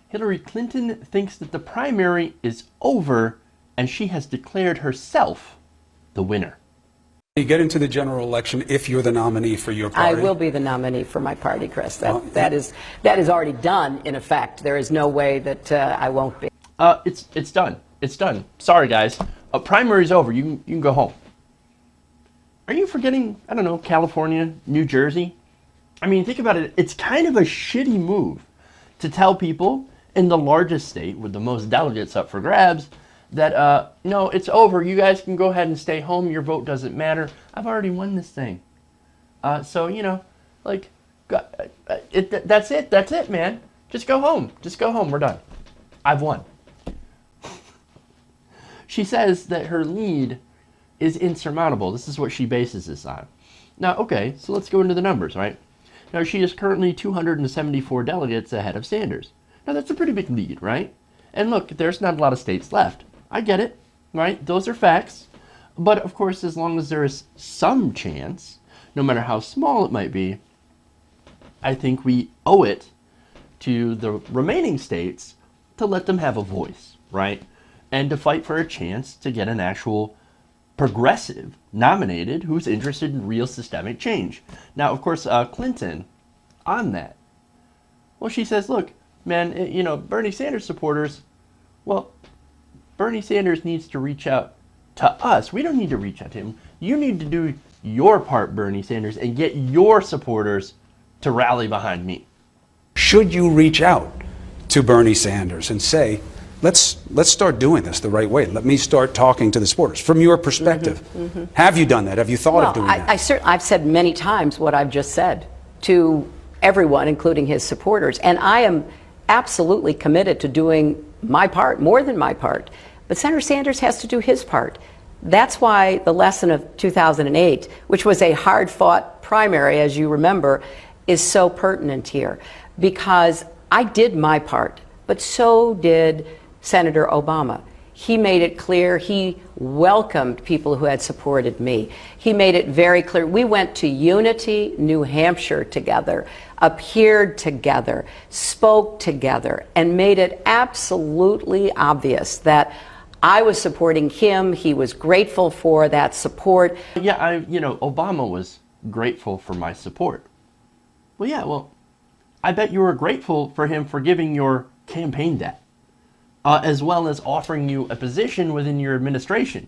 Hillary Clinton thinks that the primary is over and she has declared herself the winner. You get into the general election if you're the nominee for your party. I will be the nominee for my party, Chris. That is already done, in effect. There is no way that I won't be. It's done. It's done. Sorry, guys. Primary's over. You can go home. Are you forgetting, I don't know, California, New Jersey? I mean, think about it. It's kind of a shitty move to tell people in the largest state with the most delegates up for grabs that, no, it's over. You guys can go ahead and stay home. Your vote doesn't matter. I've already won this thing. So, you know, like, that's it. That's it, man. Just go home. Just go home. We're done. I've won. She says that her lead is insurmountable. This is what she bases this on. Now, okay, so let's go into the numbers, right? Now, she is currently 274 delegates ahead of Sanders. Now, that's a pretty big lead, right? And look, there's not a lot of states left. I get it, right? Those are facts. But, of course, as long as there is some chance, no matter how small it might be, I think we owe it to the remaining states to let them have a voice, right? And to fight for a chance to get an actual progressive nominated who's interested in real systemic change. Now, of course, Clinton, on that, well, she says, look, man, you know, Bernie Sanders supporters, well, Bernie Sanders needs to reach out to us. We don't need to reach out to him. You need to do your part, Bernie Sanders, and get your supporters to rally behind me. Should you reach out to Bernie Sanders and say, let's start doing this the right way. Let me start talking to the supporters. From your perspective, have you done that? Have you thought of doing that? I've said many times what I've just said to everyone, including his supporters. And I am absolutely committed to doing my part, more than my part. But Senator Sanders has to do his part. That's why the lesson of 2008, which was a hard-fought primary, as you remember, is so pertinent here. Because I did my part, but so did Senator Obama. He made it clear he welcomed people who had supported me. He made it very clear. We went to Unity, New Hampshire together, appeared together, spoke together, and made it absolutely obvious that I was supporting him. He was grateful for that support. Yeah, Obama was grateful for my support. Well, yeah, I bet you were grateful for him forgiving your campaign debt, as well as offering you a position within your administration.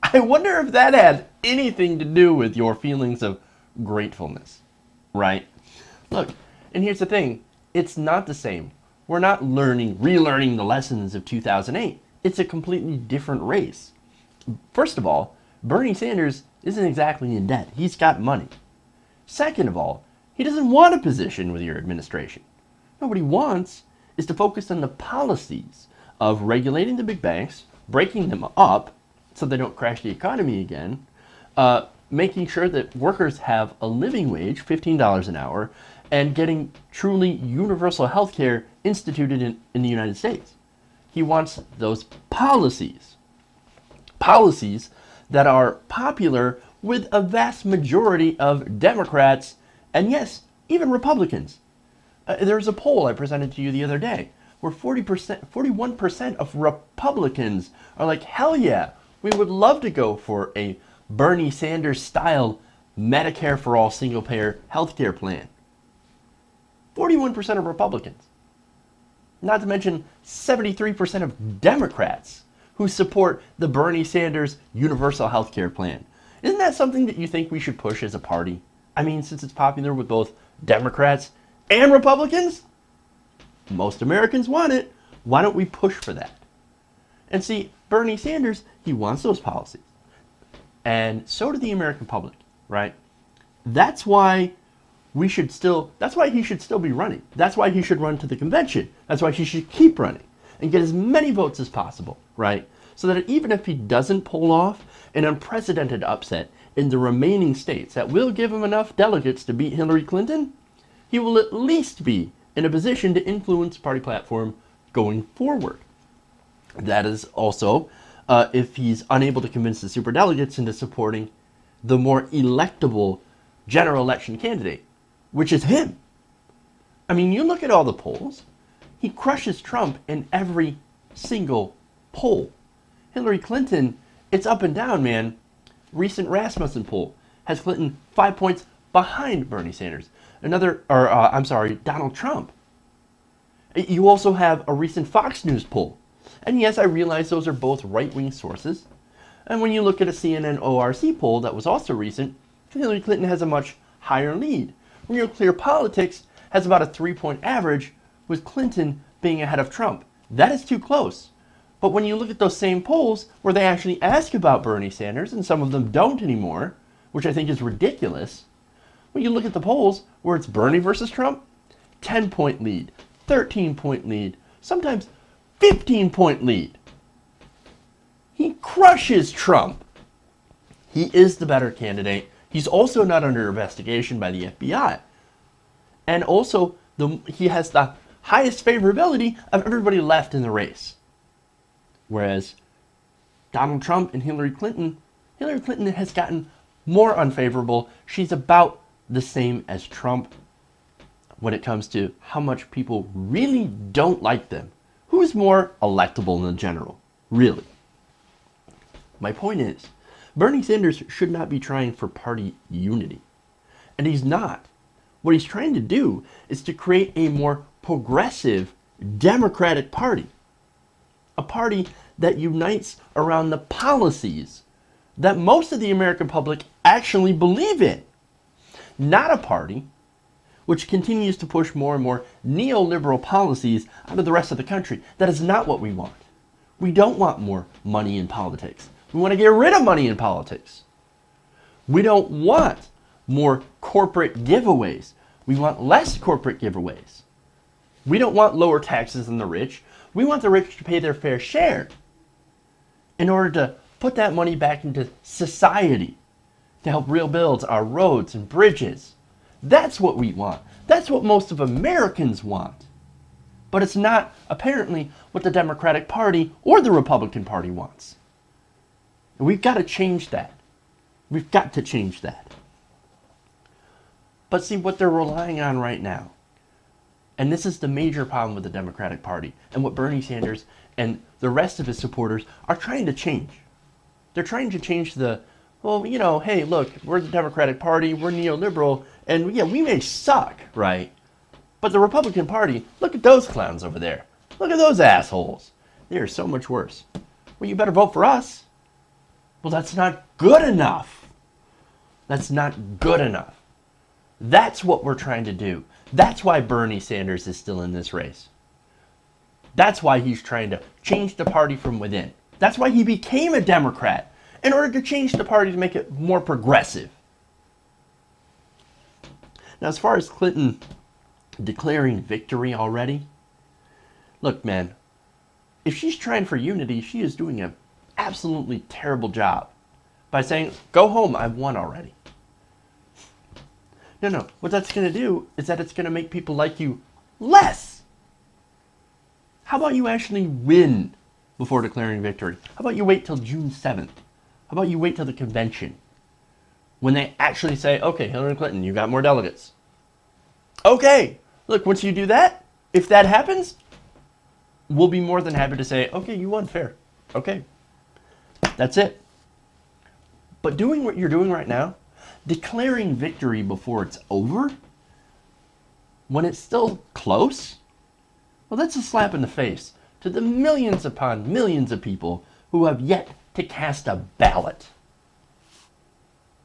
I wonder if that had anything to do with your feelings of gratefulness, right? Look, and here's the thing. It's not the same. We're not relearning the lessons of 2008. It's a completely different race. First of all, Bernie Sanders isn't exactly in debt. He's got money. Second of all, he doesn't want a position with your administration. No, what he wants is to focus on the policies of regulating the big banks, breaking them up so they don't crash the economy again, making sure that workers have a living wage, $15 an hour, and getting truly universal health care instituted in the United States. He wants those policies that are popular with a vast majority of Democrats and, yes, even Republicans. There was a poll I presented to you the other day where 41% of Republicans are like, hell yeah, we would love to go for a Bernie Sanders style Medicare for all single payer healthcare plan. 41% of Republicans. Not to mention 73% of Democrats who support the Bernie Sanders universal healthcare plan. Isn't that something that you think we should push as a party? I mean, since it's popular with both Democrats and Republicans, most Americans want it. Why don't we push for that? And see, Bernie Sanders, he wants those policies. And so do the American public, right? That's why he should still be running. That's why he should run to the convention. That's why he should keep running and get as many votes as possible, right? So that even if he doesn't pull off an unprecedented upset in the remaining states that will give him enough delegates to beat Hillary Clinton, he will at least be in a position to influence party platform going forward. That is also if he's unable to convince the superdelegates into supporting the more electable general election candidate, which is him. I mean, you look at all the polls. He crushes Trump in every single poll. Hillary Clinton, it's up and down, man. Recent Rasmussen poll has Clinton 5 points behind Bernie Sanders. Donald Trump. You also have a recent Fox News poll. And yes, I realize those are both right-wing sources. And when you look at a CNN ORC poll that was also recent, Hillary Clinton has a much higher lead. Real Clear Politics has about a 3-point average, with Clinton being ahead of Trump. That is too close. But when you look at those same polls where they actually ask about Bernie Sanders, and some of them don't anymore, which I think is ridiculous, when you look at the polls where it's Bernie versus Trump, 10-point lead, 13-point lead, sometimes 15-point lead. He crushes Trump. He is the better candidate. He's also not under investigation by the FBI. And also, he has the highest favorability of everybody left in the race. Whereas Donald Trump and Hillary Clinton has gotten more unfavorable. She's about the same as Trump when it comes to how much people really don't like them. Who's more electable in general? Really? My point is, Bernie Sanders should not be trying for party unity. And he's not. What he's trying to do is to create a more progressive Democratic Party. A party that unites around the policies that most of the American public actually believe in. Not a party which continues to push more and more neoliberal policies out of the rest of the country. That is not what we want. We don't want more money in politics. We want to get rid of money in politics. We don't want more corporate giveaways. We want less corporate giveaways. We don't want lower taxes on the rich. We want the rich to pay their fair share in order to put that money back into society to help rebuild our roads and bridges. That's what we want. That's what most of Americans want. But it's not, apparently, what the Democratic Party or the Republican Party wants. And we've got to change that. We've got to change that. But see, what they're relying on right now, and this is the major problem with the Democratic Party, and what Bernie Sanders and the rest of his supporters are trying to change. They're trying to change hey, look, we're the Democratic Party, we're neoliberal, and yeah, we may suck, right? But the Republican Party, look at those clowns over there. Look at those assholes. They are so much worse. Well, you better vote for us. Well, that's not good enough. That's not good enough. That's what we're trying to do. That's why Bernie Sanders is still in this race. That's why he's trying to change the party from within. That's why he became a Democrat, in order to change the party to make it more progressive. Now, as far as Clinton declaring victory already, look, man, if she's trying for unity, she is doing an absolutely terrible job by saying, go home, I've won already. No. What that's going to do is that it's going to make people like you less. How about you actually win before declaring victory? How about you wait till June 7th? How about you wait till the convention when they actually say, okay, Hillary Clinton, you got more delegates. Okay, look, once you do that, if that happens, we'll be more than happy to say, okay, you won fair. Okay, that's it. But doing what you're doing right now, declaring victory before it's over, when it's still close, well, that's a slap in the face to the millions upon millions of people who have yet to cast a ballot.